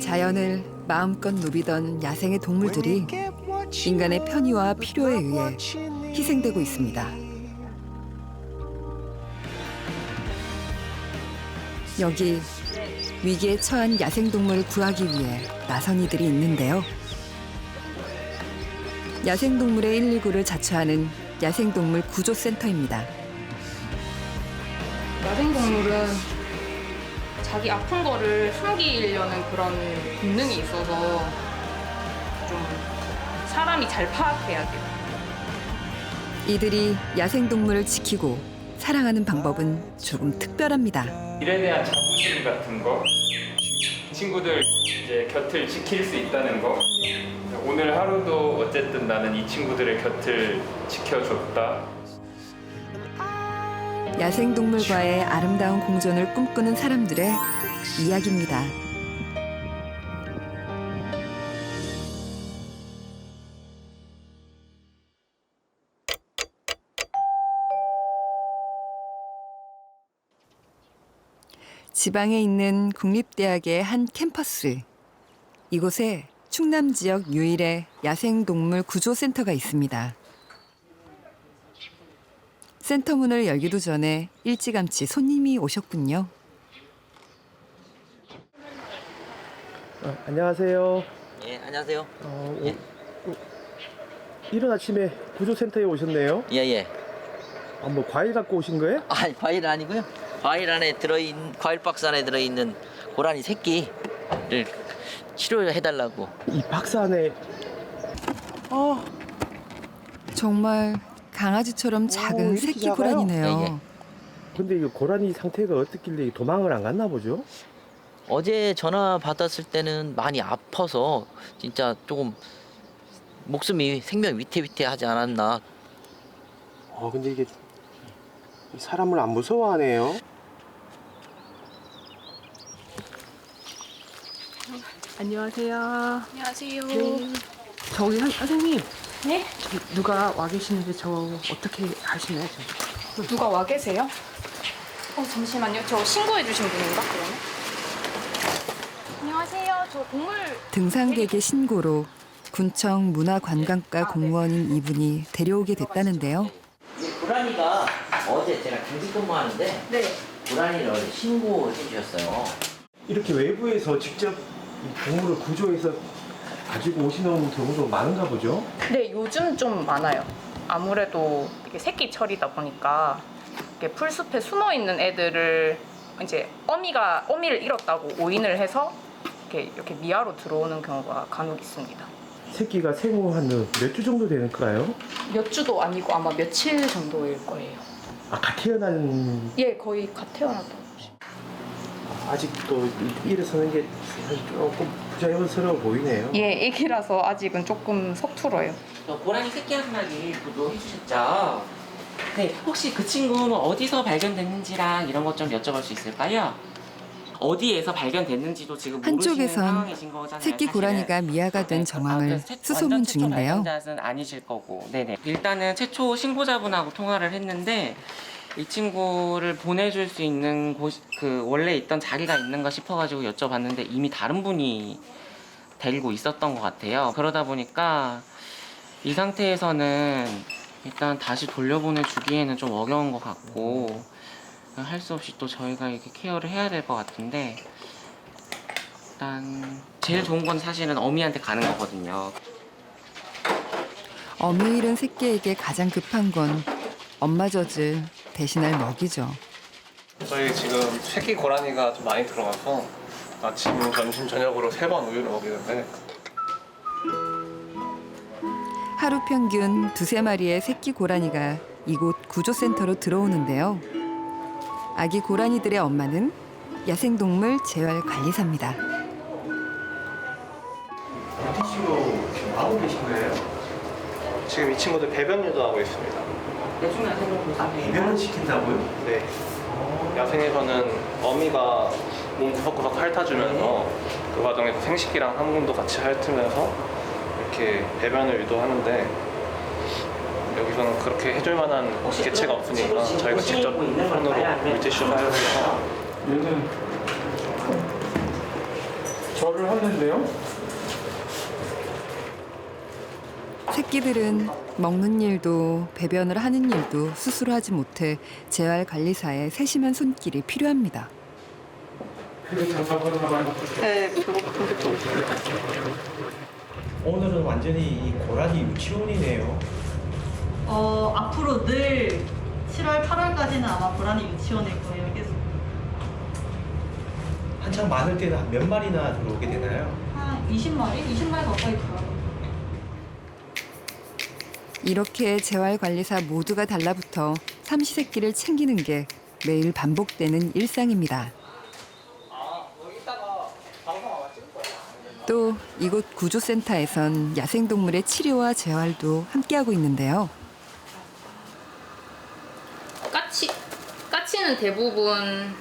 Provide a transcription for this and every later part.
자연을 마음껏 누비던 야생의 동물들이 인간의 편의와 필요에 의해 희생되고 있습니다. 여기 위기에 처한 야생동물을 구하기 위해 나선 이들이 있는데요. 야생동물의 119를 자처하는 야생동물 구조센터입니다. 야생동물은 자기 아픈 거를 숨기려는 그런 본능이 있어서 좀 사람이 잘 파악해야 돼요. 이들이 야생동물을 지키고 사랑하는 방법은 조금 특별합니다. 일에 대한 자부심 같은 거, 친구들 이제 곁을 지킬 수 있다는 거. 오늘 하루도 어쨌든 나는 이 친구들의 곁을 지켜줬다. 야생동물과의 아름다운 공존을 꿈꾸는 사람들의 이야기입니다. 지방에 있는 국립대학의 한 캠퍼스. 이곳에 충남 지역 유일의 야생동물 구조센터가 있습니다. 센터 문을 열기도 전에 일찌감치 손님이 오셨군요. 안녕하세요. 예, 안녕하세요. 예. 이른 아침에 구조센터에 오셨네요. 예, 예. 뭐 과일 갖고 오신 거예요? 아니, 과일 아니고요. 과일 박스 안에 들어있는 고라니 새끼를 치료해달라고. 이 박스 안에 정말 강아지처럼 작은 이렇게 새끼 작아요? 고라니네요. 예, 예. 근데 이 고라니 상태가 어떻길래 도망을 안 갔나 보죠? 어제 전화 받았을 때는 많이 아파서 진짜 조금 목숨이 생명 위태위태하지 않았나. 근데 이게 사람을 안 무서워하네요. 안녕하세요. 안녕하세요. 네. 저기 선생님. 네? 저기 누가 와 계시는데 저 어떻게 하시나요? 저? 누가 와 계세요? 잠시만요. 저 신고해 주신 분인가 그러면? 안녕하세요. 저 동물 등산객의 신고로 군청 문화관광과 공무원인 이분이 데려오게 됐다는데요. 이 고라니가 어제 제가 경직 근무하는데 네. 고라니를 신고해 주셨어요. 이렇게 외부에서 직접 이 동물을 구조해서 가지고 오시는 경우도 많은가 보죠? 네, 요즘 좀 많아요. 아무래도 이게 새끼철이다 보니까 이렇게 풀숲에 숨어 있는 애들을 이제 어미를 잃었다고 오인을 해서 이렇게 미아로 들어오는 경우가 간혹 있습니다. 새끼가 생후 한 몇 주 정도 되는가요? 몇 주도 아니고 아마 며칠 정도일 거예요. 갓 태어난 예, 거의 갓 태어났다고. 아직도 일어서는 게 조금 부자연스러워 보이네요. 예, 애기라서 아직은 조금 서툴어요. 저 고라니 새끼 한 마리 보도 해주셨죠? 네, 혹시 그 친구는 어디서 발견됐는지랑 이런 것 좀 여쭤볼 수 있을까요? 어디에서 발견됐는지도 지금 모르시는 한쪽에선 상황이신 거잖아요. 새끼 사실은. 고라니가 미아가 된 정황을 완전 수소문 최초 중인데요. 발견자는 아니실 거고, 네네. 일단은 최초 신고자분하고 통화를 했는데 이 친구를 보내줄 수 있는 원래 있던 자리가 있는가 싶어가지고 여쭤봤는데 이미 다른 분이 데리고 있었던 것 같아요. 그러다 보니까 이 상태에서는 일단 다시 돌려보내주기에는 좀 어려운 것 같고 할 수 없이 또 저희가 이렇게 케어를 해야 될 것 같은데 일단 제일 좋은 건 사실은 어미한테 가는 거거든요. 어미 잃은 새끼에게 가장 급한 건 엄마 젖을 대신할 먹이죠. 저희 지금 새끼 고라니가 좀 많이 들어가서 아침, 점심, 저녁으로 3번 우유를 먹이는데 하루 평균 2~3마리의 새끼 고라니가 이곳 구조센터로 들어오는데요. 아기 고라니들의 엄마는 야생동물 재활관리사입니다. 물티슈로 지금 하고 계신 거예요? 지금 이 친구들 배변 유도하고 있습니다. 배변을 시킨다고요? 네. 야생에서는 어미가 몸 구석구석 핥아주면서 그 과정에서 생식기랑 항문도 같이 핥으면서 이렇게 배변을 유도하는데 여기서는 그렇게 해줄 만한 개체가 없으니까 저희가 직접 손으로 물티슈 사용해서 얘는 절을 하는데요. 새끼들은 먹는 일도 배변을 하는 일도 스스로 하지 못해 재활관리사의 세심한 손길이 필요합니다. 오늘은 완전히 이 고라니 유치원이네요. 앞으로 늘 7월, 8월까지는 아마 고라니 유치원일 거예요. 계속 한창 많을 때는 한 몇 마리나 들어오게 되나요? 한 20마리? 20마리 가까이 들어요. 이렇게 재활관리사 모두가 달라붙어 삼시세끼를 챙기는 게 매일 반복되는 일상입니다. 또 이곳 구조센터에선 야생동물의 치료와 재활도 함께하고 있는데요. 까치는 대부분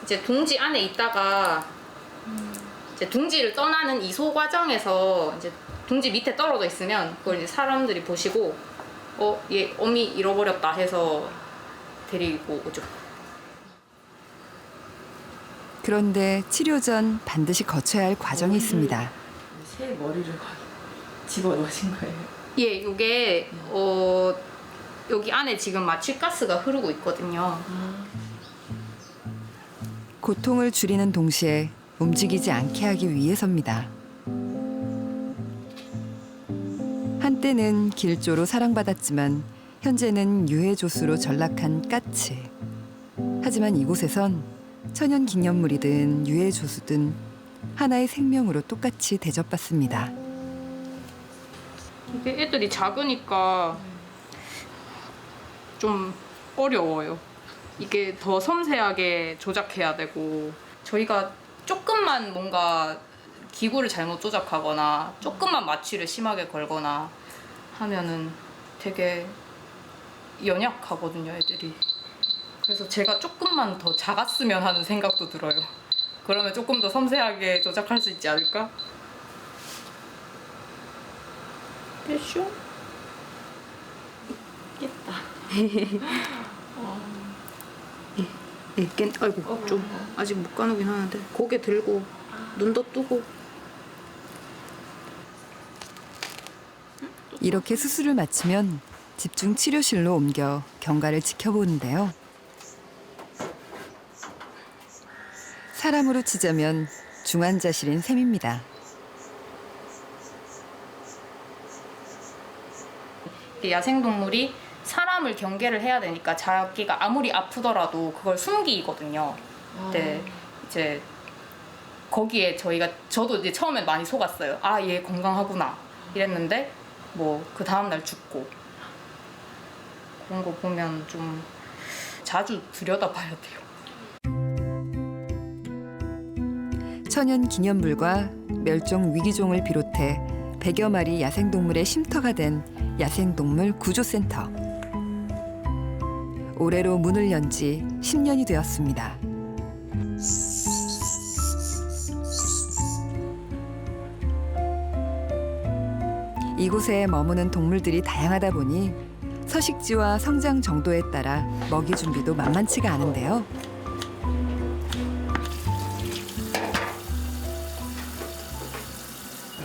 이제 둥지 안에 있다가 이제 둥지를 떠나는 이소 과정에서 이제 둥지 밑에 떨어져 있으면 그걸 이제 사람들이 보시고 얘 어미 잃어버렸다 해서 데리고 오죠. 그런데 치료 전 반드시 거쳐야 할 과정이 있습니다. 새 머리를 집어넣으신 거예요? 예, 이게 여기 안에 지금 마취가스가 흐르고 있거든요. 고통을 줄이는 동시에 움직이지 않게 하기 위해서입니다. 한때는 길조로 사랑받았지만 현재는 유해조수로 전락한 까치. 하지만 이곳에선 천연기념물이든 유해조수든 하나의 생명으로 똑같이 대접받습니다. 이게 애들이 작으니까 좀 어려워요. 이게 더 섬세하게 조작해야 되고 저희가 조금만 뭔가 기구를 잘못 조작하거나 조금만 마취를 심하게 걸거나 하면은 되게 연약하거든요, 애들이. 그래서 제가 조금만 더 작았으면 하는 생각도 들어요. 그러면 조금 더 섬세하게 조작할 수 있지 않을까? 됐쇼? 있겠다. 아이고 좀 아직 못 가누긴 하는데 고개 들고 눈도 뜨고. 이렇게 수술을 마치면 집중 치료실로 옮겨 경과를 지켜보는데요. 사람으로 치자면 중환자실인 셈입니다. 야생동물이 사람을 경계를 해야 되니까 자기가 아무리 아프더라도 그걸 숨기거든요. 근데 이제 거기에 저도 이제 처음엔 많이 속았어요. 아, 얘 건강하구나 이랬는데 뭐 그 다음날 죽고 그런 거 보면 좀 자주 들여다봐야 돼요. 천연기념물과 멸종 위기종을 비롯해 100여 마리 야생동물의 쉼터가 된 야생동물 구조센터. 올해로 문을 연 지 10년이 되었습니다. 이곳에 머무는 동물들이 다양하다 보니 서식지와 성장 정도에 따라 먹이 준비도 만만치가 않은데요.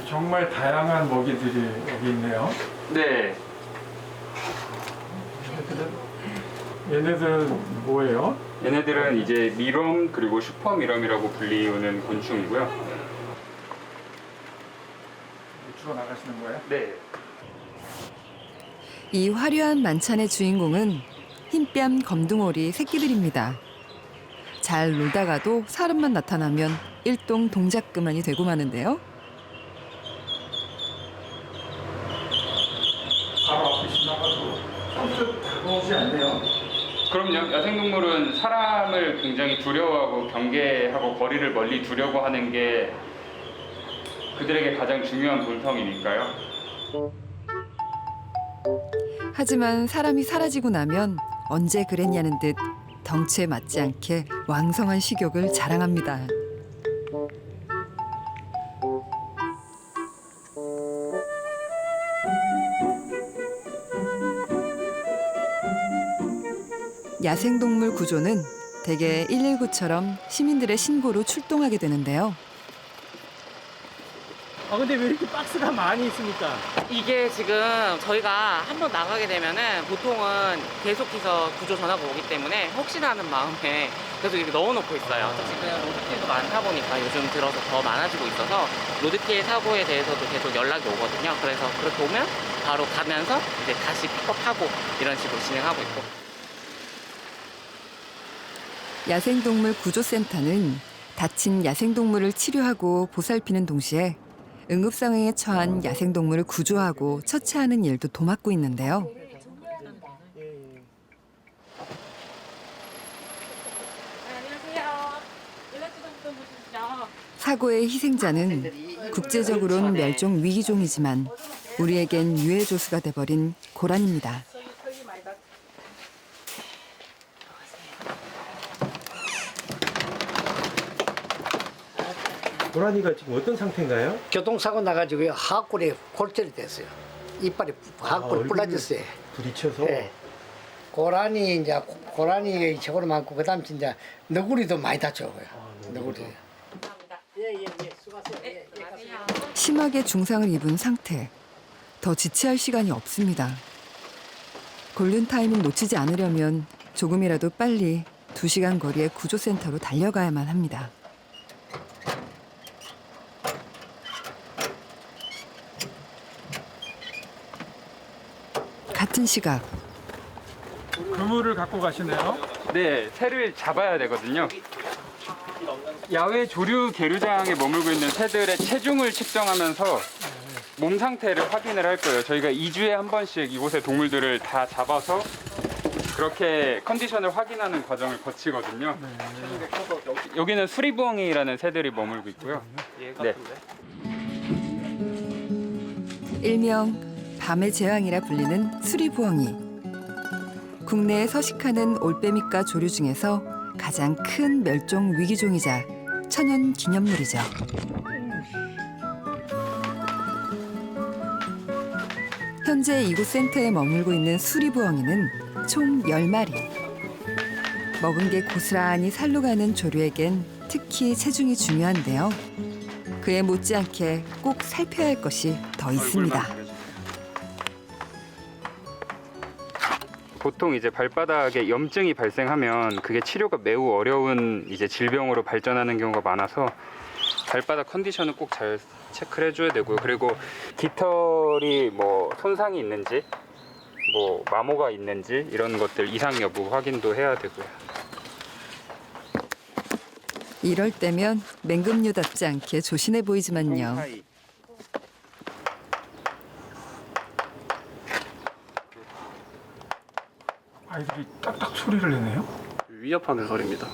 정말 다양한 먹이들이 여기 있네요. 네. 얘네들은 뭐예요? 얘네들은 이제 미럼 그리고 슈퍼미럼이라고 불리우는 곤충이고요. 주워 나가시는 거예요? 네. 이 화려한 만찬의 주인공은 흰뺨 검둥오리 새끼들입니다. 잘 놀다가도 사람만 나타나면 일동 동작 그만이 되고 마는데요. 바로 앞에 지나가도 선뜻 다가오지 않네요. 그럼요. 야생동물은 사람을 굉장히 두려워하고 경계하고 거리를 멀리 두려고 하는 게 그들에게 가장 중요한 본성이니까요. 하지만 사람이 사라지고 나면 언제 그랬냐는 듯 덩치에 맞지 않게 왕성한 식욕을 자랑합니다. 야생동물 구조는 대개 119처럼 시민들의 신고로 출동하게 되는데요. 아 근데 왜 이렇게 박스가 많이 있습니까? 이게 지금 저희가 한번 나가게 되면은 보통은 계속해서 구조 전화가 오기 때문에 혹시나 하는 마음에 계속 이렇게 넣어놓고 있어요. 지금 로드킬도 많다 보니까 요즘 들어서 더 많아지고 있어서 로드킬 사고에 대해서도 계속 연락이 오거든요. 그래서 그렇게 오면 바로 가면서 이제 다시 픽업하고 이런 식으로 진행하고 있고. 야생동물 구조센터는 다친 야생동물을 치료하고 보살피는 동시에 응급상황에 처한 야생동물을 구조하고 처치하는 일도 도맡고 있는데요. 사고의 희생자는 국제적으로는 멸종 위기종이지만 우리에겐 유해조수가 돼버린 고란입니다. 고라니가 지금 어떤 상태인가요? 교통사고 나가지고 하악골에 골절이 됐어요. 이빨이 하악골 부러졌어요. 부딪혀서. 네. 고라니 저거로 많고 그다음 진짜 너구리도 많이 다쳐요. 너구리. 심하게 중상을 입은 상태. 더 지체할 시간이 없습니다. 골든타임을 놓치지 않으려면 조금이라도 빨리 2시간 거리의 구조센터로 달려가야만 합니다. 같은 시각 그물을 갖고 가시네요? 네, 새를 잡아야 되거든요. 야외 조류 계류장에 머물고 있는 새들의 체중을 측정하면서 몸 상태를 확인을 할 거예요. 저희가 2주에 한 번씩 이곳의 동물들을 다 잡아서 그렇게 컨디션을 확인하는 과정을 거치거든요. 여기는 수리부엉이라는 새들이 머물고 있고요. 네. 일명 밤의 제왕이라 불리는 수리부엉이. 국내에 서식하는 올빼미과 조류 중에서 가장 큰 멸종 위기종이자 천연 기념물이죠. 현재 이곳 센터에 머물고 있는 수리부엉이는 총 10마리. 먹은 게 고스란히 살로 가는 조류에겐 특히 체중이 중요한데요. 그에 못지않게 꼭 살펴야 할 것이 더 있습니다. 보통 이제 발바닥에 염증이 발생하면 그게 치료가 매우 어려운 이제 질병으로 발전하는 경우가 많아서 발바닥 컨디션은 꼭 잘 체크를 해줘야 되고요. 그리고 깃털이 뭐 손상이 있는지, 뭐 마모가 있는지 이런 것들 이상 여부 확인도 해야 되고요. 이럴 때면 맹금류답지 않게 조신해 보이지만요. 아이들이 딱딱 소리를 내네요. 위협하는 소리입니다.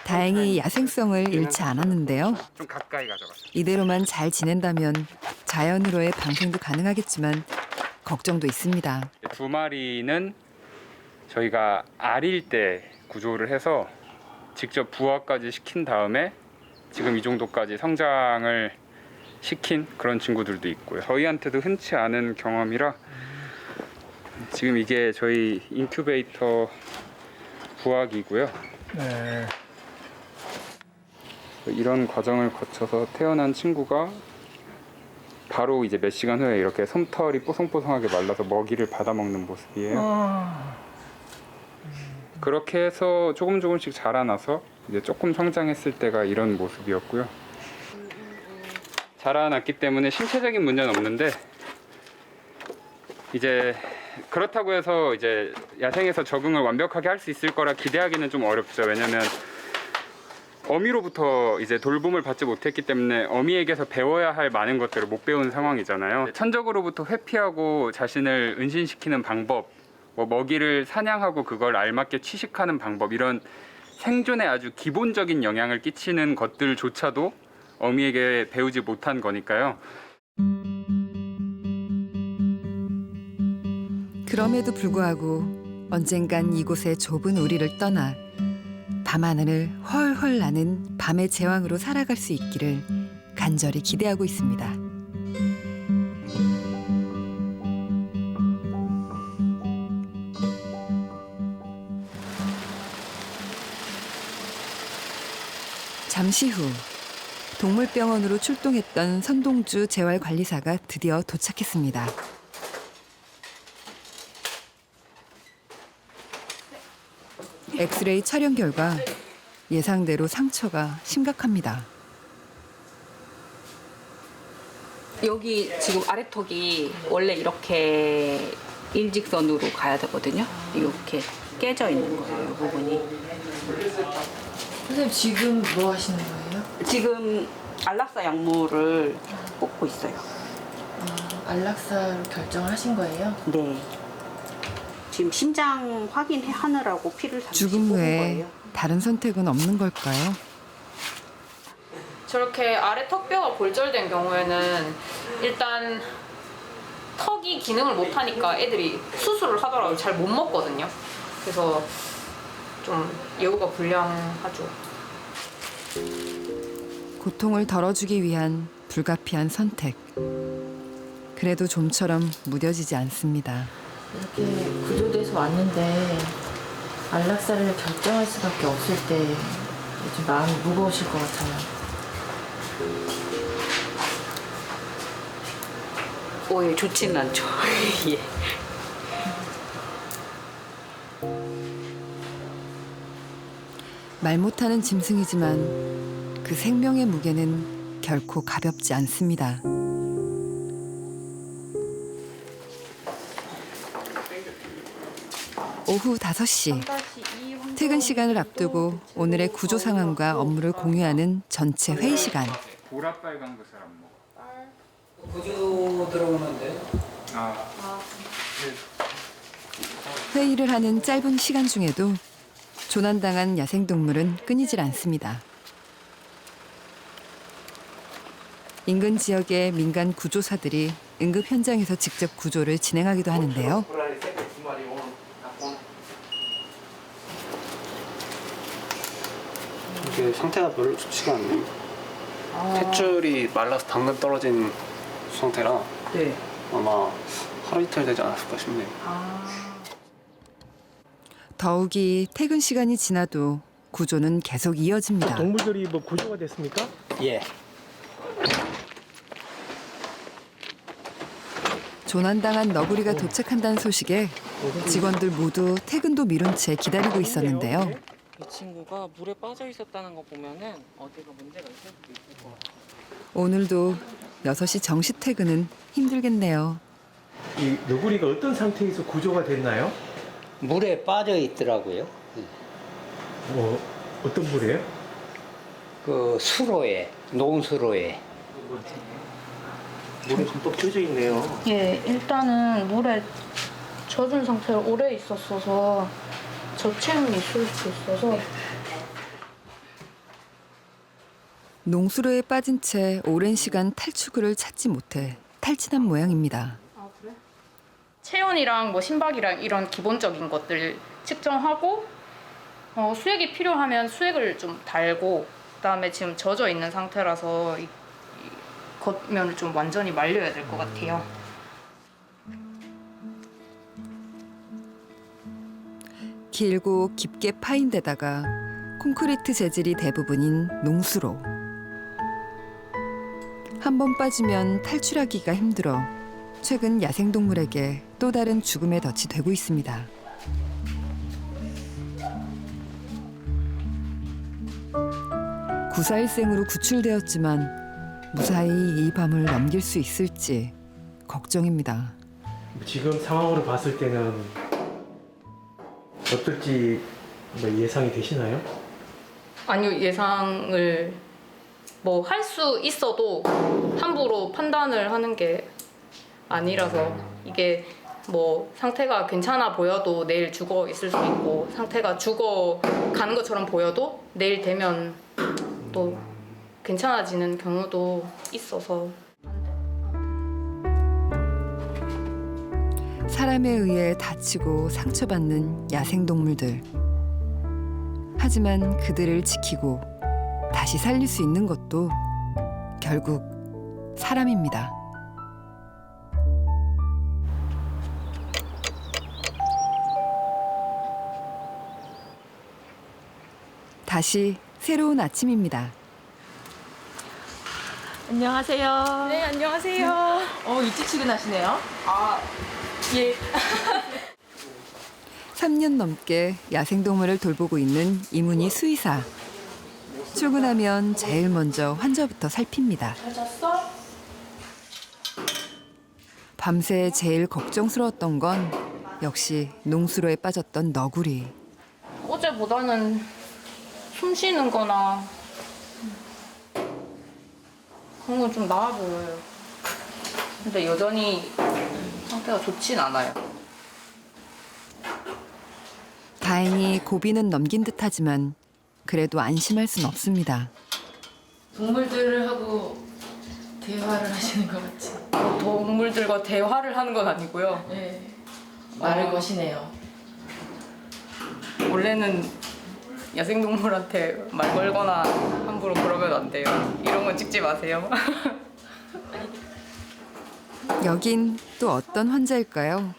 다행히 야생성을 잃지 않았는데요. 좀 가까이 가져갔어요. 이대로만 잘 지낸다면 자연으로의 방생도 가능하겠지만 걱정도 있습니다. 2마리는 저희가 알일 때 구조를 해서 직접 부화까지 시킨 다음에 지금 이 정도까지 성장을 시킨 그런 친구들도 있고요. 저희한테도 흔치 않은 경험이라 지금 이게 저희 인큐베이터 부화기고요. 네. 이런 과정을 거쳐서 태어난 친구가 바로 이제 몇 시간 후에 이렇게 솜털이 뽀송뽀송하게 말라서 먹이를 받아먹는 모습이에요. 그렇게 해서 조금씩 자라나서 이제 조금 성장했을 때가 이런 모습이었고요. 자라났기 때문에 신체적인 문제는 없는데 이제 그렇다고 해서 이제 야생에서 적응을 완벽하게 할 수 있을 거라 기대하기는 좀 어렵죠. 왜냐면 어미로부터 이제 돌봄을 받지 못했기 때문에 어미에게서 배워야 할 많은 것들을 못 배운 상황이잖아요. 천적으로부터 회피하고 자신을 은신시키는 방법, 뭐 먹이를 사냥하고 그걸 알맞게 취식하는 방법, 이런 생존에 아주 기본적인 영향을 끼치는 것들조차도 어미에게 배우지 못한 거니까요. 그럼에도 불구하고 언젠간 이곳의 좁은 우리를 떠나 밤하늘을 훨훨 나는 밤의 제왕으로 살아갈 수 있기를 간절히 기대하고 있습니다. 잠시 후 동물병원으로 출동했던 선동주 재활관리사가 드디어 도착했습니다. 엑스레이 촬영 결과 예상대로 상처가 심각합니다. 여기 지금 아래턱이 원래 이렇게 일직선으로 가야 되거든요. 이렇게 깨져 있는 거예요, 이 부분이. 선생님 지금 뭐 하시는 거예요? 지금 안락사 약물을 꽂고 있어요. 안락사로 결정하신 거예요? 네. 지금 심장 확인하느라고 피를 잠시 죽음 뽑은 외에 거예요. 다른 선택은 없는 걸까요? 저렇게 아래 턱뼈가 골절된 경우에는 일단 턱이 기능을 못하니까 애들이 수술을 하더라도 잘 못 먹거든요. 그래서 좀 예후가 불량하죠. 고통을 덜어주기 위한 불가피한 선택. 그래도 좀처럼 무뎌지지 않습니다. 이렇게 구조돼서 왔는데 안락사를 결정할 수밖에 없을 때 좀 마음이 무거우실 것 같아요. 예, 좋지는 않죠. 예. 말 못하는 짐승이지만 그 생명의 무게는 결코 가볍지 않습니다. 오후 5시 퇴근 시간을 앞두고 오늘의 구조 상황과 업무를 공유하는 전체 회의 시간. 보라빨간 거 사람 먹어. 구조 들어오는데. 회의를 하는 짧은 시간 중에도 조난당한 야생동물은 끊이질 않습니다. 인근 지역의 민간 구조사들이 응급 현장에서 직접 구조를 진행하기도 하는데요. 이게 상태가 별로 좋지가 않네요. 탯줄이 말라서 방금 떨어진 상태라 네. 아마 하루 이틀 되지 않았을까 싶네요. 더욱이 퇴근 시간이 지나도 구조는 계속 이어집니다. 동물들이 뭐 구조가 됐습니까? 예. 조난당한 너구리가 도착한다는 소식에 직원들 모두 퇴근도 미룬 채 기다리고 있었는데요. 이 친구가 물에 빠져 있었다는 거 보면은 어디가 문제가 있을 수도 있을 것 같아요. 오늘도 6시 정시 퇴근은 힘들겠네요. 이 너구리가 어떤 상태에서 구조가 됐나요? 물에 빠져 있더라고요. 뭐 어떤 물이에요? 그 수로에, 논수로에. 물에 듬뿍 젖어 있네요. 예, 일단은 물에 젖은 상태로 오래 있었어서 저체온이 있을 수 있어서. 농수로에 빠진 채 오랜 시간 탈출구를 찾지 못해 탈진한 모양입니다. 아, 그래? 체온이랑 뭐 심박이랑 이런 기본적인 것들 측정하고 수액이 필요하면 수액을 좀 달고 그다음에 지금 젖어 있는 상태라서 이 겉면을 좀 완전히 말려야 될 것 같아요. 길고 깊게 파인 데다가 콘크리트 재질이 대부분인 농수로. 한 번 빠지면 탈출하기가 힘들어 최근 야생동물에게 또 다른 죽음의 덫이 되고 있습니다. 구사일생으로 구출되었지만 무사히 이 밤을 넘길 수 있을지 걱정입니다. 지금 상황으로 봤을 때는 어떨지 뭐 예상이 되시나요? 아니요, 예상을 뭐 할 수 있어도 함부로 판단을 하는 게 아니라서 이게 뭐 상태가 괜찮아 보여도 내일 죽어 있을 수 있고 상태가 죽어 가는 것처럼 보여도 내일 되면 또 괜찮아지는 경우도 있어서. 사람에 의해 다치고 상처받는 야생동물들. 하지만 그들을 지키고 다시 살릴 수 있는 것도 결국 사람입니다. 다시 새로운 아침입니다. 안녕하세요. 네, 안녕하세요. 일찍 출근하시네요. 아, 예. 3년 넘게 야생동물을 돌보고 있는 이문희 수의사. 출근하면 제일 먼저 환자부터 살핍니다. 잘 잤어? 밤새 제일 걱정스러웠던 건 역시 농수로에 빠졌던 너구리. 어제보다는 숨 쉬는 거나 그런 건 좀 나아 보여요. 근데 여전히 상태가 좋진 않아요. 다행히 고비는 넘긴 듯하지만 그래도 안심할 순 없습니다. 동물들하고 대화를 하시는 것 같지? 동물들과 대화를 하는 건 아니고요. 네. 말을 거시네요. 원래는 야생동물한테 말 걸거나 함부로 그러면 안 돼요. 이런 건 찍지 마세요. 여긴 또 어떤 환자일까요?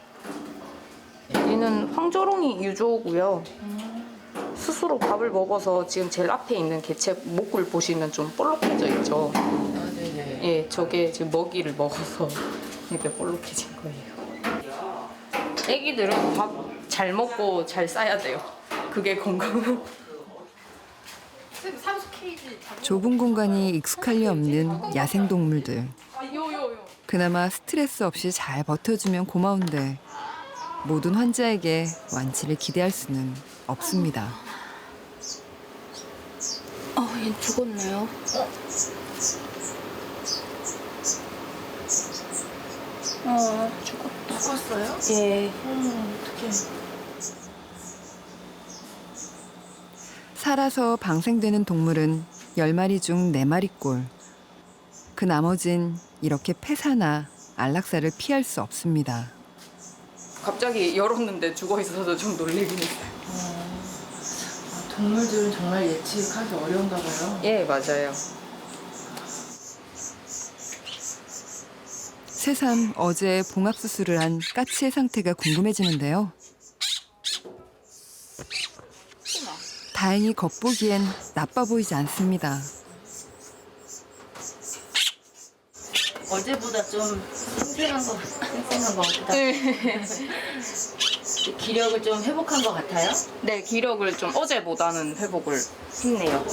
얘는 황조롱이 유조고요. 스스로 밥을 먹어서 지금 제일 앞에 있는 개체 목을 보시면 좀 볼록해져 있죠. 네네. 예, 저게 지금 먹이를 먹어서 이렇게 볼록해진 거예요. 애기들은 밥 잘 먹고 잘 싸야 돼요. 그게 건강. 좁은 공간이 익숙할 리 없는 야생동물들. 그나마 스트레스 없이 잘 버텨주면 고마운데 모든 환자에게 완치를 기대할 수는 없습니다. 얘 죽었네요. 죽었다. 죽었어요? 예. 어떡해. 살아서 방생되는 동물은 10마리 중 4마리꼴. 그 나머진 이렇게 폐사나 안락사를 피할 수 없습니다. 갑자기 열었는데 죽어 있어서 좀 놀리긴 했어요. 동물들은 정말 예측하기 어려운가 봐요. 예, 맞아요. 새삼 어제 봉합 수술을 한 까치의 상태가 궁금해지는데요. 다행히 겉보기엔 나빠 보이지 않습니다. 어제보다 좀 쌩쌩한 것 같다. 기력을 좀 회복한 것 같아요? 네, 기력을 좀 어제보다는 회복을 했네요.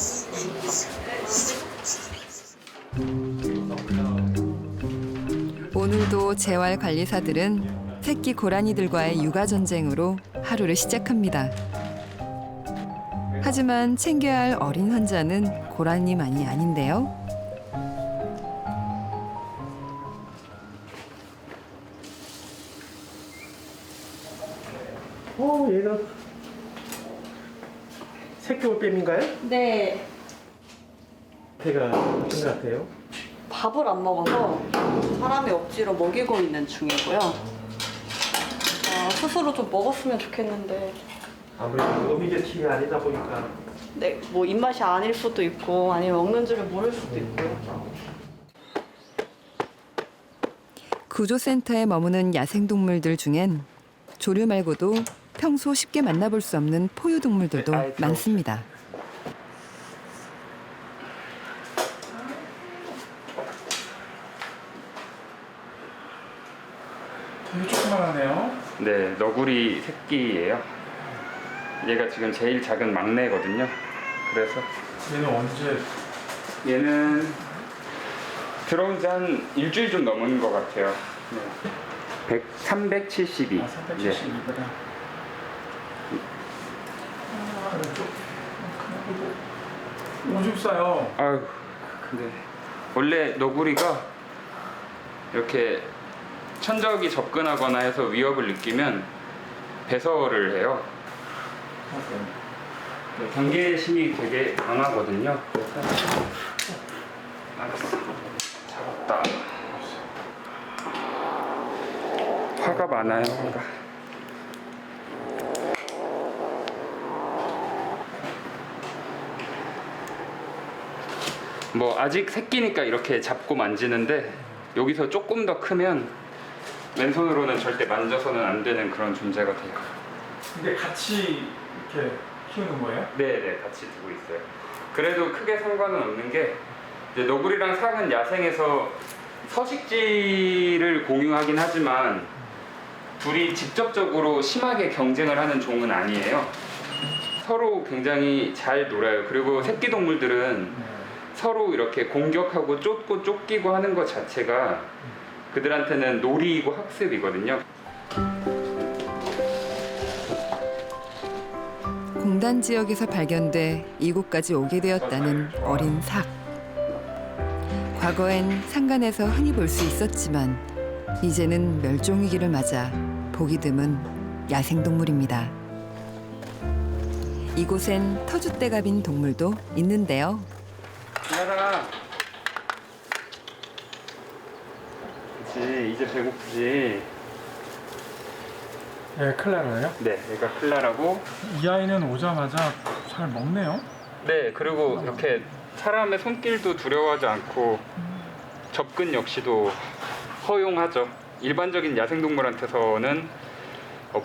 오늘도 재활관리사들은 새끼 고라니들과의 육아 전쟁으로 하루를 시작합니다. 하지만 챙겨야 할 어린 환자는 고라니만이 아닌데요. 얘는 새끼 올빼미인가요? 네, 배가 어떤 것 같아요? 밥을 안 먹어서 사람이 억지로 먹이고 있는 중이고요. 스스로 좀 먹었으면 좋겠는데, 아무래도 어미제 팀이 아니다 보니까 네, 뭐 입맛이 아닐 수도 있고 아니면 먹는 줄을 모를 수도 있고요. 구조센터에 머무는 야생동물들 중엔 조류 말고도 평소 쉽게 만나볼 수 없는 포유동물들도 많습니다. 되게 조그만하네요. 네, 너구리 새끼예요. 얘가 지금 제일 작은 막내거든요. 그래서 얘는 언제? 얘는 들어온 지 한 일주일 좀 넘은 것 같아요. 네. 372. 372보다. 오줌 싸요. 아유, 근데 원래 너구리가 이렇게 천적이 접근하거나 해서 위협을 느끼면 배설을 해요. 경계심이 되게 강하거든요. 그래서 알았어. 잡았다. 화가 많아요. 화가. 뭐 아직 새끼니까 이렇게 잡고 만지는데 여기서 조금 더 크면 왼손으로는 절대 만져서는 안 되는 그런 존재가 돼요. 근데 같이 이렇게 키우는 거예요? 네네, 같이 두고 있어요. 그래도 크게 상관은 없는 게 이제 너구리랑 삭은 야생에서 서식지를 공유하긴 하지만 둘이 직접적으로 심하게 경쟁을 하는 종은 아니에요. 서로 굉장히 잘 놀아요. 그리고 새끼 동물들은 서로 이렇게 공격하고 쫓고 쫓기고 하는 것 자체가 그들한테는 놀이이고 학습이거든요. 공단 지역에서 발견돼 이곳까지 오게 되었다는 어린 삭. 과거엔 산간에서 흔히 볼 수 있었지만 이제는 멸종위기를 맞아 보기 드문 야생동물입니다. 이곳엔 터줏대갑인 동물도 있는데요. 클라라. 그치, 이제 배고프지. 예, 클라라요? 네, 얘가 클라라고. 이 아이는 오자마자 잘 먹네요. 네, 그리고 이렇게 사람의 손길도 두려워하지 않고 접근 역시도 허용하죠. 일반적인 야생동물한테서는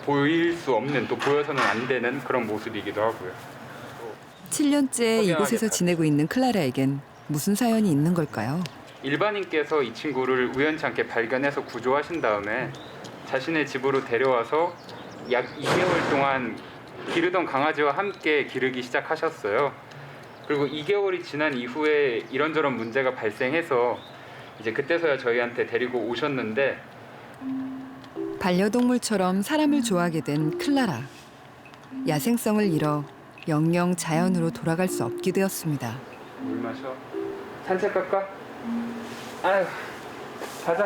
보일 수 없는, 또 보여서는 안 되는 그런 모습이기도 하고요. 7년째 이곳에서 지내고 있는 클라라에겐 무슨 사연이 있는 걸까요? 일반인께서 이 친구를 우연찮게 발견해서 구조하신 다음에 자신의 집으로 데려와서 약 2개월 동안 기르던 강아지와 함께 기르기 시작하셨어요. 그리고 2개월이 지난 이후에 이런저런 문제가 발생해서 이제 그때서야 저희한테 데리고 오셨는데, 반려동물처럼 사람을 좋아하게 된 클라라. 야생성을 잃어 영영 자연으로 돌아갈 수 없게 되었습니다. 물 마셔. 산책 갈까? 아유, 가자.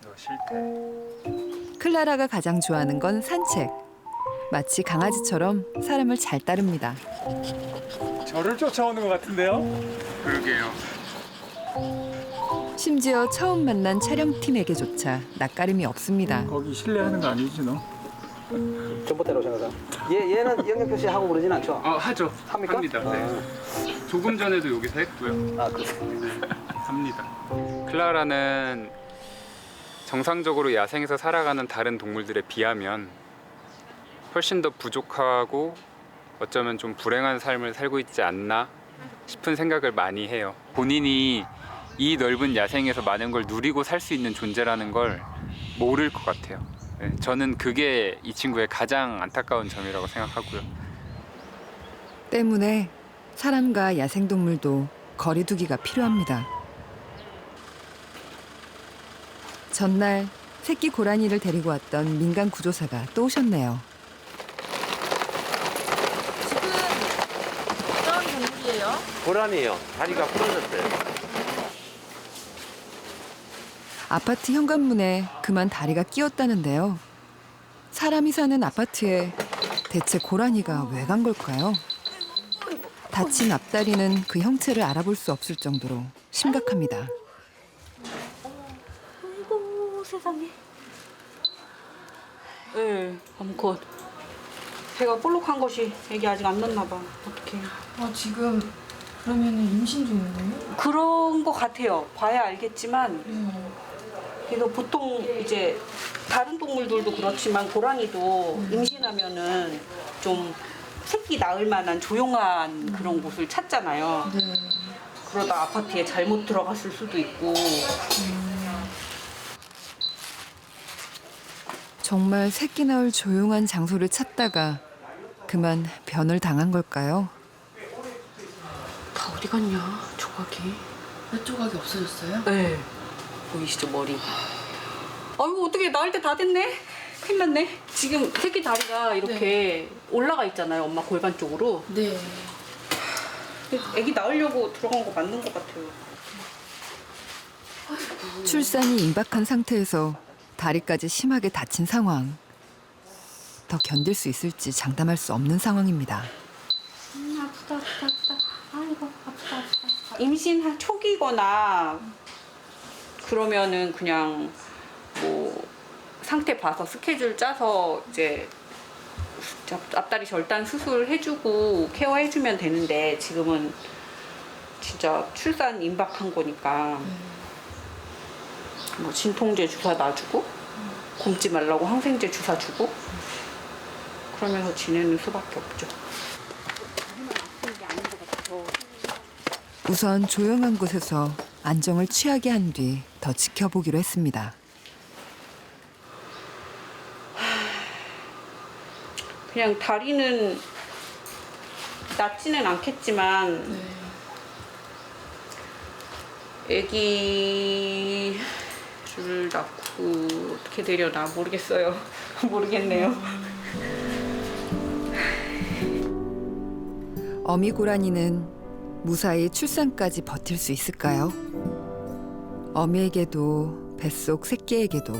너 싫대. 클라라가 가장 좋아하는 건 산책. 마치 강아지처럼 사람을 잘 따릅니다. 저를 쫓아오는 것 같은데요? 그러게요. 심지어 처음 만난 촬영팀에게조차 낯가림이 없습니다. 거기 실례하는 거 아니지 너? 전봇대로 생각하. 얘는 영역 표시 하고 그러진 않죠? 하죠. 합니까? 합니다. 네. 조금 전에도 여기서 했고요. 아, 그렇습니다. 합니다. 클라라는 정상적으로 야생에서 살아가는 다른 동물들에 비하면 훨씬 더 부족하고 어쩌면 좀 불행한 삶을 살고 있지 않나 싶은 생각을 많이 해요. 본인이 이 넓은 야생에서 많은 걸 누리고 살 수 있는 존재라는 걸 모를 것 같아요. 네, 저는 그게 이 친구의 가장 안타까운 점이라고 생각하고요. 때문에 사람과 야생동물도 거리두기가 필요합니다. 전날 새끼 고라니를 데리고 왔던 민간 구조사가 또 오셨네요. 지금 어떤 동물이에요? 고라니요. 다리가 부러졌어요. 아파트 현관문에 그만 다리가 끼었다는데요. 사람이 사는 아파트에 대체 고라니가 왜 간 걸까요? 다친 앞다리는 그 형체를 알아볼 수 없을 정도로 심각합니다. 아이고 세상에. 네, 암컷. 배가 볼록한 것이 애기 아직 안 났나 봐. 어떡해. 지금 그러면은 임신 중인 거예요? 그런 거 같아요. 봐야 알겠지만. 그래서 보통 이제 다른 동물들도 그렇지만 고라니도 임신하면은 좀 새끼 낳을 만한 조용한 그런 곳을 찾잖아요. 그러다 아파트에 잘못 들어갔을 수도 있고. 정말 새끼 낳을 조용한 장소를 찾다가 그만 변을 당한 걸까요? 다 어디 갔냐, 조각이. 몇 조각이 없어졌어요? 네. 보이시죠, 머리. 아이고, 어떻게 나을 때 다 됐네? 큰일 났네. 지금 새끼 다리가 이렇게 올라가 있잖아요, 엄마 골반 쪽으로. 네. 애기 낳으려고 들어간 거 맞는 것 같아요. 출산이 임박한 상태에서 다리까지 심하게 다친 상황. 더 견딜 수 있을지 장담할 수 없는 상황입니다. 아프다. 아이고, 아프다. 임신 초기거나 그러면은 그냥 뭐 상태 봐서 스케줄 짜서 이제 앞다리 절단 수술 해주고 케어해주면 되는데 지금은 진짜 출산 임박한 거니까 뭐 진통제 주사 놔주고 굶지 말라고 항생제 주사 주고 그러면서 지내는 수밖에 없죠. 우선 조용한 곳에서 안정을 취하게 한 뒤 더 지켜보기로 했습니다. 그냥 다리는 낫지는 않겠지만 아기를 낳고 어떻게 되려나 모르겠어요. 모르겠네요. 어미 고라니는 무사히 출산까지 버틸 수 있을까요? 어미에게도 뱃속 새끼에게도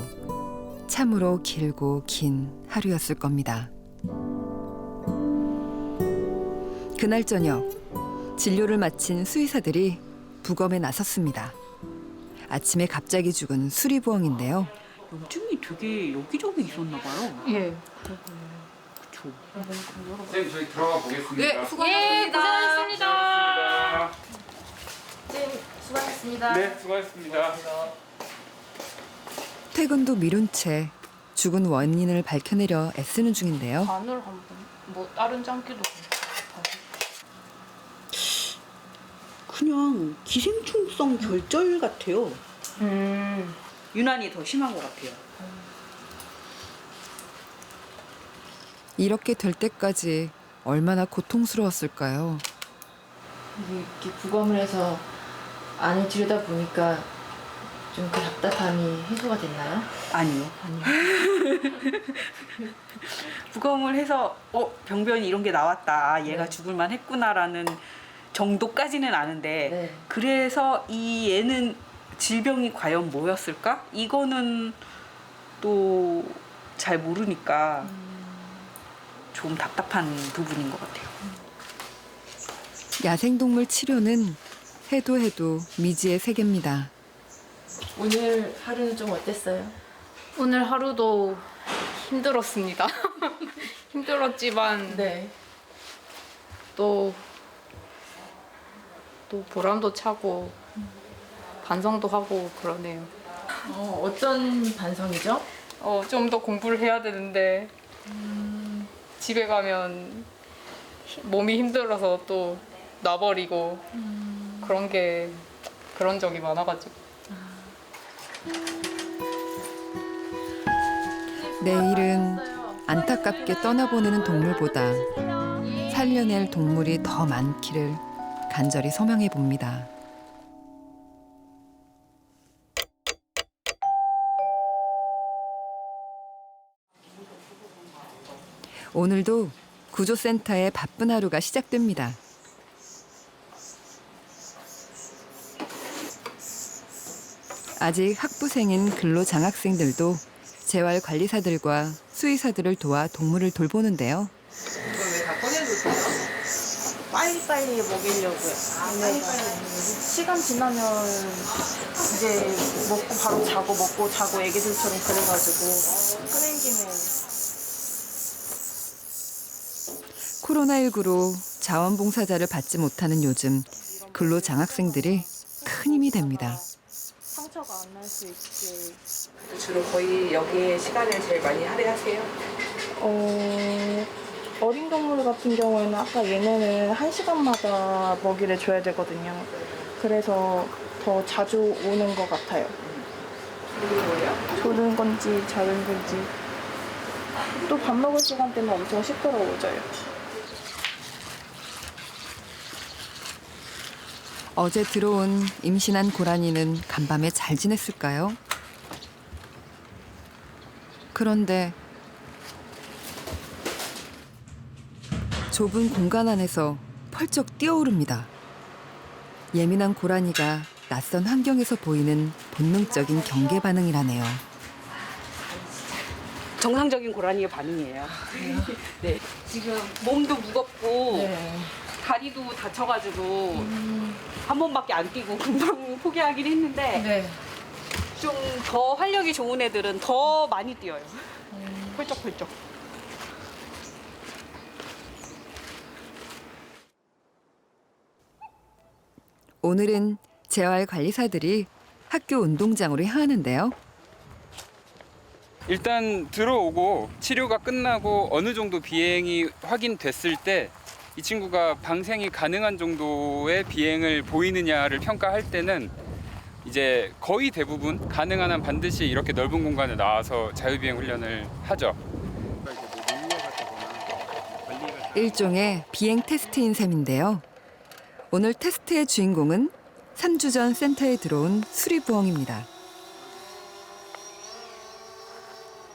참으로 길고 긴 하루였을 겁니다. 그날 저녁 진료를 마친 수의사들이 부검에 나섰습니다. 아침에 갑자기 죽은 수리부엉인데요. 염증이 되게 여기저기 있었나 봐요. 예. 그쵸. 선생님 저희 들어가 보겠습니다. 네, 수고하셨습니다. 수고하셨습니다. 네, 수고하셨습니다. 퇴근도 미룬 채 죽은 원인을 밝혀내려 애쓰는 중인데요. 간을 한번 뭐 다른 장기도 그냥 기생충성 결절 같아요. 유난히 더 심한 것 같아요. 이렇게 될 때까지 얼마나 고통스러웠을까요? 이렇게 부검을 해서 안을 들여다 보니까 좀 그 답답함이 해소가 됐나요? 아니요. 부검을 해서 병변이 이런 게 나왔다. 얘가 죽을만 했구나라는 정도까지는 아는데 그래서 이 얘는 질병이 과연 뭐였을까? 이거는 또 잘 모르니까 좀 답답한 부분인 것 같아요. 야생동물 치료는 해도 미지의 세계입니다. 오늘 하루는 좀 어땠어요? 오늘 하루도 힘들었습니다. 힘들었지만 또 보람도 차고 반성도 하고 그러네요. 어떤 반성이죠? 좀 더 공부를 해야 되는데 집에 가면 몸이 힘들어서 또 놔버리고 그런 적이 많아가지고. 내일은 안타깝게 떠나보내는 동물보다 살려낼 동물이 더 많기를 간절히 소망해 봅니다. 오늘도 구조센터의 바쁜 하루가 시작됩니다. 아직 학부생인 근로장학생들도 재활관리사들과 수의사들을 도와 동물을 돌보는데요. 이걸 왜 다 꺼내놓으세요? 빨리빨리 먹이려고요. 시간 지나면 이제 먹고 바로 자고 먹고 자고 애기들처럼 그래가지고 끄는 김에 코로나19로 자원봉사자를 받지 못하는 요즘 근로장학생들이 큰 힘이 됩니다. 상처가 안 날 수 있게. 주로 거의 여기에 시간을 제일 많이 할애하세요? 어린 동물 같은 경우에는 아까 얘네는 1시간마다 먹이를 줘야 되거든요. 그래서 더 자주 오는 것 같아요. 조는 건지 자는 건지. 또 밥 먹을 시간 되면 엄청 시끄러워져요. 어제 들어온 임신한 고라니는 간밤에 잘 지냈을까요? 그런데 좁은 공간 안에서 펄쩍 뛰어오릅니다. 예민한 고라니가 낯선 환경에서 보이는 본능적인 경계 반응이라네요. 정상적인 고라니의 반응이에요. 네. 지금 몸도 무겁고 다리도 다쳐가지고 한 번밖에 안 뛰고 금방 포기하긴 했는데 좀 더 활력이 좋은 애들은 더 많이 뛰어요. 펄쩍펄쩍. 오늘은 재활관리사들이 학교 운동장으로 향하는데요. 일단 들어오고 치료가 끝나고 어느 정도 비행이 확인됐을 때 이 친구가 방생이 가능한 정도의 비행을 보이느냐를 평가할 때는 이제 거의 대부분 가능한 한 반드시 이렇게 넓은 공간에 나와서 자유비행 훈련을 하죠. 일종의 비행 테스트인 셈인데요. 오늘 테스트의 주인공은 3주 전 센터에 들어온 수리부엉입니다.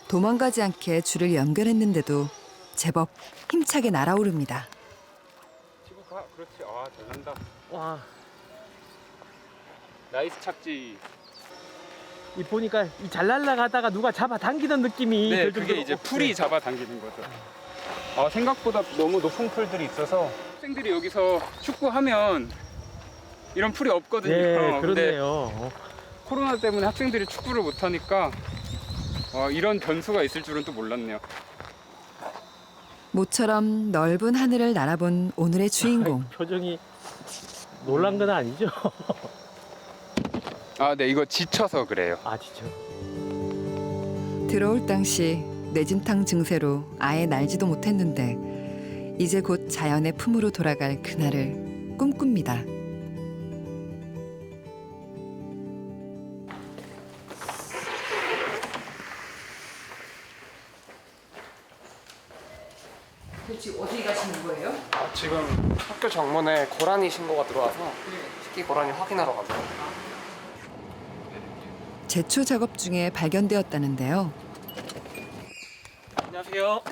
도망가지 않게 줄을 연결했는데도 제법 힘차게 날아오릅니다. 그렇지. 아, 잘난다. 와. 나이스 착지. 이 보니까 이 잘 날아가다가 누가 잡아 당기는 느낌이. 네, 그게 이제 풀이 잡아 당기는 거죠. 아, 생각보다 너무 높은 풀들이 있어서 학생들이 여기서 축구하면 이런 풀이 없거든요. 네, 근데 그러네요. 코로나 때문에 학생들이 축구를 못 하니까 이런 변수가 있을 줄은 또 몰랐네요. 모처럼 넓은 하늘을 날아본 오늘의 주인공. 표정이 놀란 건 아니죠? 아, 네, 이거 지쳐서 그래요. 아, 지쳐. 들어올 당시 뇌진탕 증세로 아예 날지도 못했는데 이제 곧 자연의 품으로 돌아갈 그날을 꿈꿉니다. 지금 어디 가시는 거예요? 지금 학교 정문에 고라니 신고가 들어와서 새끼 고라니 확인하러 가죠. 제초 작업 중에 발견되었다는데요. 안녕하세요.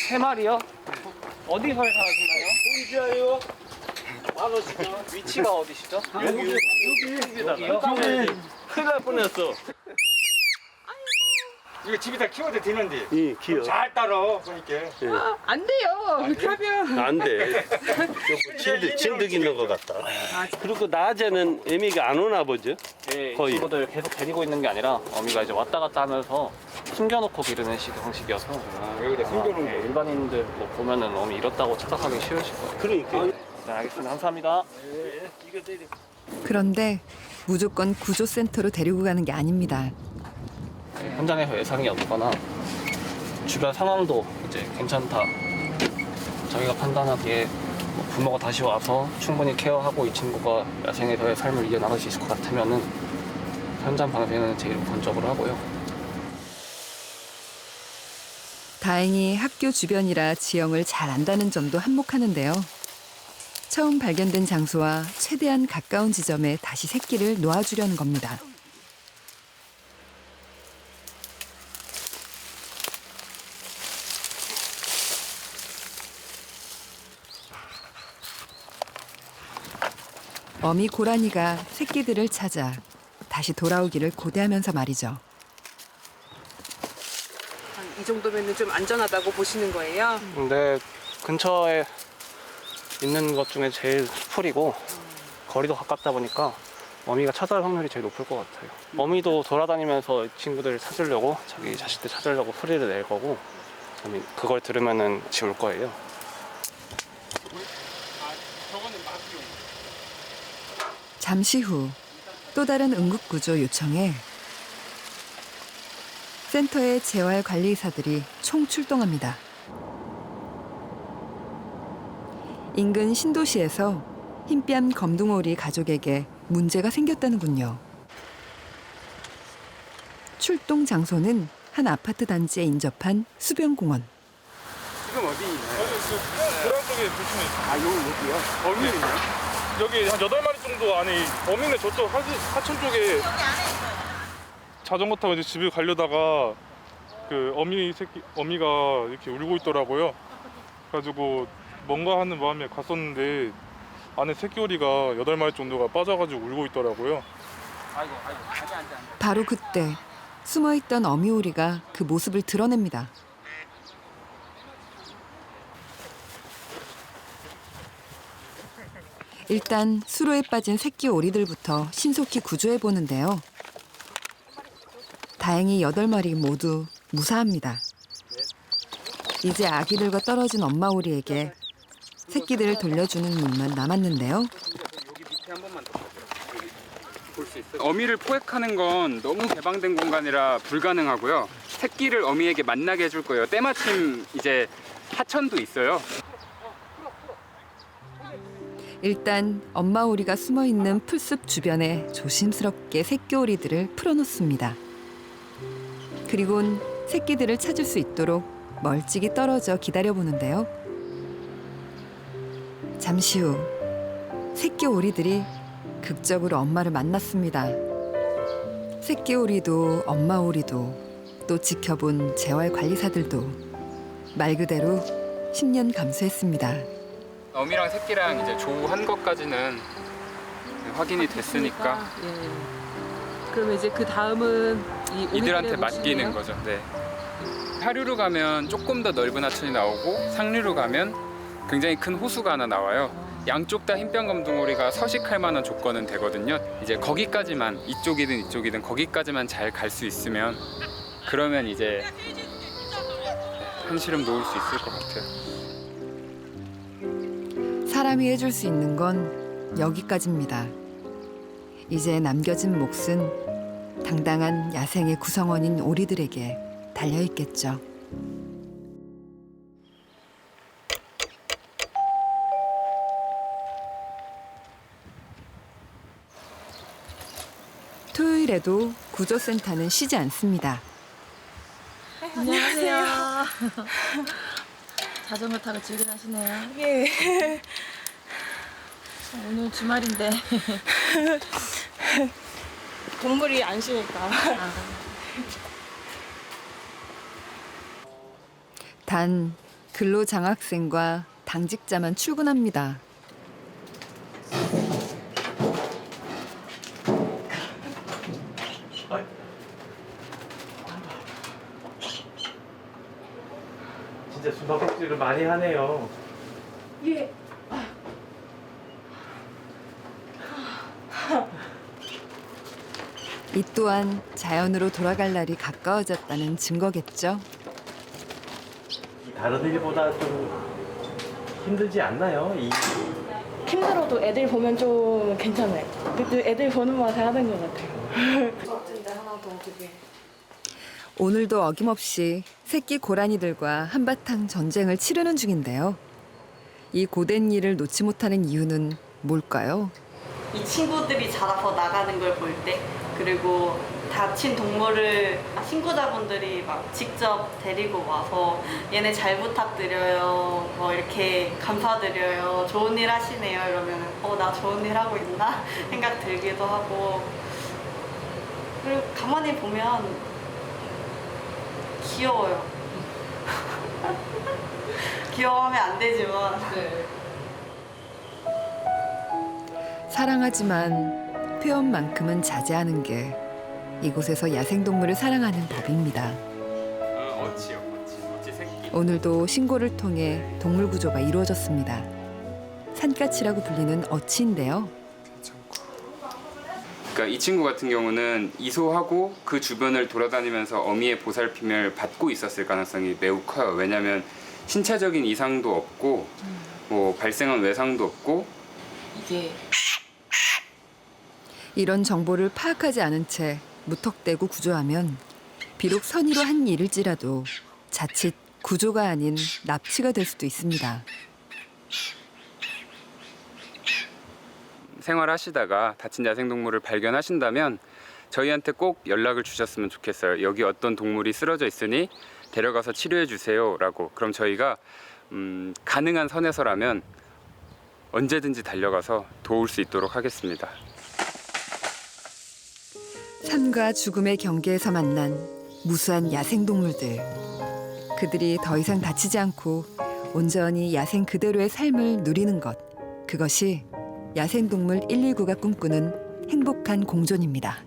세 마리요? 어디서 사시나요? 공주야요. 위치가 어디시죠? 여기요? 큰일 날 뻔했어. 이거 집에다 키워도 되는데. 예, 키워. 잘 따라 그러니까. 안 돼요. 그렇게 하면. 안 돼. 진득 있는 것 같다. 그리고 낮에는 애미가 안 오나 보죠? 네, 거의. 친구들 계속 데리고 있는 게 아니라 어미가 이제 왔다 갔다 하면서 숨겨놓고 기르는 형식이어서 여기다 숨겨놓은 네, 일반인들 뭐 보면은 어미 잃었다고 착각하기 쉬우실 거예요. 그러니까. 네, 알겠습니다. 감사합니다. 그런데 무조건 구조센터로 데리고 가는 게 아닙니다. 현장에서 예상이 없거나 주변 상황도 이제 괜찮다. 저희가 판단하기에 뭐 부모가 다시 와서 충분히 케어하고 이 친구가 야생에서의 삶을 이어나갈 수 있을 것 같으면은 현장 방생은 제일 우선적으로 하고요. 다행히 학교 주변이라 지형을 잘 안다는 점도 한몫하는데요. 처음 발견된 장소와 최대한 가까운 지점에 다시 새끼를 놓아주려는 겁니다. 어미 고라니가 새끼들을 찾아 다시 돌아오기를 고대하면서 말이죠. 이 정도면 좀 안전하다고 보시는 거예요? 근데 근처에 있는 것 중에 제일 풀이고 거리도 가깝다 보니까 어미가 찾아올 확률이 제일 높을 것 같아요. 어미도 돌아다니면서 친구들 찾으려고 자기 자식들 찾으려고 소리를 낼 거고 그걸 들으면은 지울 거예요. 잠시 후 또 다른 응급구조 요청에 센터의 재활관리의사들이 총출동합니다. 인근 신도시에서 흰뺨 검둥오리 가족에게 문제가 생겼다는군요. 출동 장소는 한 아파트 단지에 인접한 수변공원. 지금 어디 있나요? 고랑 쪽에 보시면. 아, 여기요? 어미 있나요? 여기 한 8마리 정도 안에 어미는 저쪽 하천 쪽에 자전거 타고 이제 집에 가려다가 그 어미가 이렇게 울고 있더라고요. 그래가지고 뭔가 하는 마음에 갔었는데 안에 새끼오리가 8마리 정도가 빠져가지고 울고 있더라고요. 바로 그때 숨어있던 어미오리가 그 모습을 드러냅니다. 일단 수로에 빠진 새끼 오리들부터 신속히 구조해 보는데요. 다행히 8마리 모두 무사합니다. 이제 아기들과 떨어진 엄마 오리에게 새끼들을 돌려주는 일만 남았는데요. 어미를 포획하는 건 너무 개방된 공간이라 불가능하고요. 새끼를 어미에게 만나게 해줄 거예요. 때마침 이제 하천도 있어요. 일단 엄마 오리가 숨어 있는 풀숲 주변에 조심스럽게 새끼 오리들을 풀어놓습니다. 그리곤 새끼들을 찾을 수 있도록 멀찍이 떨어져 기다려보는데요. 잠시 후 새끼 오리들이 극적으로 엄마를 만났습니다. 새끼 오리도 엄마 오리도 또 지켜본 재활 관리사들도 말 그대로 10년 감수했습니다. 어미랑 새끼랑 이제 조우한 것까지는 확인이 됐으니까 그러면 이제 그 다음은 이들한테 맡기는 거죠. 네. 하류로 가면 조금 더 넓은 하천이 나오고 상류로 가면 굉장히 큰 호수가 하나 나와요. 양쪽 다 흰병 검둥오리가 서식할 만한 조건은 되거든요. 이제 거기까지만 이쪽이든 거기까지만 잘 갈 수 있으면 그러면 이제 한시름 놓을 수 있을 것 같아요. 사람이 해줄 수 있는 건 여기까지입니다. 이제 남겨진 몫은 당당한 야생의 구성원인 오리들에게 달려있겠죠. 토요일에도 구조센터는 쉬지 않습니다. 안녕하세요. 자전거 타고 즐겨하시네요. 예. 오늘 주말인데 동물이 안 쉬니까. 단 근로장학생과 당직자만 출근합니다. 진짜 숨바꼭질을 많이 하네요. 예. 이 또한 자연으로 돌아갈 날이 가까워졌다는 증거겠죠. 다른 일보다 좀 힘들지 않나요? 힘들어도 애들 보면 좀 괜찮아요. 그래도 애들 보는 맛에 하는 것 같아요. 하나 더 그게. 오늘도 어김없이 새끼 고라니들과 한바탕 전쟁을 치르는 중인데요. 이 고된 일을 놓지 못하는 이유는 뭘까요? 이 친구들이 자라서 나가는 걸 볼 때, 그리고 다친 동물을 신고자분들이 막 직접 데리고 와서 얘네 잘 부탁드려요, 뭐 이렇게 감사드려요, 좋은 일 하시네요 이러면 나 좋은 일 하고 있나 생각 들기도 하고, 그리고 가만히 보면 귀여워요. 귀여워하면 안 되지만 사랑하지만 표현만큼은 자제하는 게 이곳에서 야생동물을 사랑하는 법입니다. 어치 새끼. 오늘도 신고를 통해 동물 구조가 이루어졌습니다. 산까치라고 불리는 어치인데요. 그러니까 이 친구 같은 경우는 이소하고 그 주변을 돌아다니면서 어미의 보살핌을 받고 있었을 가능성이 매우 커요. 왜냐하면 신체적인 이상도 없고 뭐 발생한 외상도 없고 이게 이런 정보를 파악하지 않은 채 무턱대고 구조하면 비록 선의로 한 일일지라도 자칫 구조가 아닌 납치가 될 수도 있습니다. 생활하시다가 다친 야생동물을 발견하신다면 저희한테 꼭 연락을 주셨으면 좋겠어요. 여기 어떤 동물이 쓰러져 있으니 데려가서 치료해 주세요 라고. 그럼 저희가 가능한 선에서라면 언제든지 달려가서 도울 수 있도록 하겠습니다. 삶과 죽음의 경계에서 만난 무수한 야생동물들. 그들이 더 이상 다치지 않고 온전히 야생 그대로의 삶을 누리는 것. 그것이 야생동물 119가 꿈꾸는 행복한 공존입니다.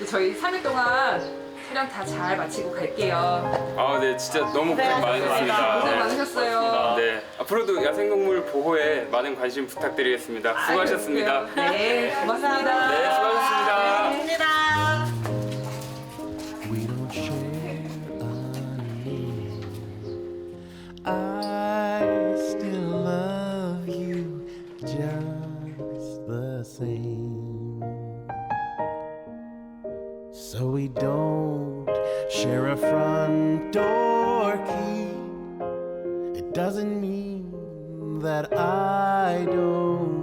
저희 3일 동안 촬영 다 잘 마치고 갈게요. 네, 진짜 너무 고생 많으셨습니다. 고생 많으셨어요. 네, 앞으로도 야생동물 보호에 많은 관심 부탁드리겠습니다. 수고하셨습니다. 네, 고맙습니다. 네, 수고하셨습니다. I still love you just the same. So we don't share a front door key. It doesn't mean that I don't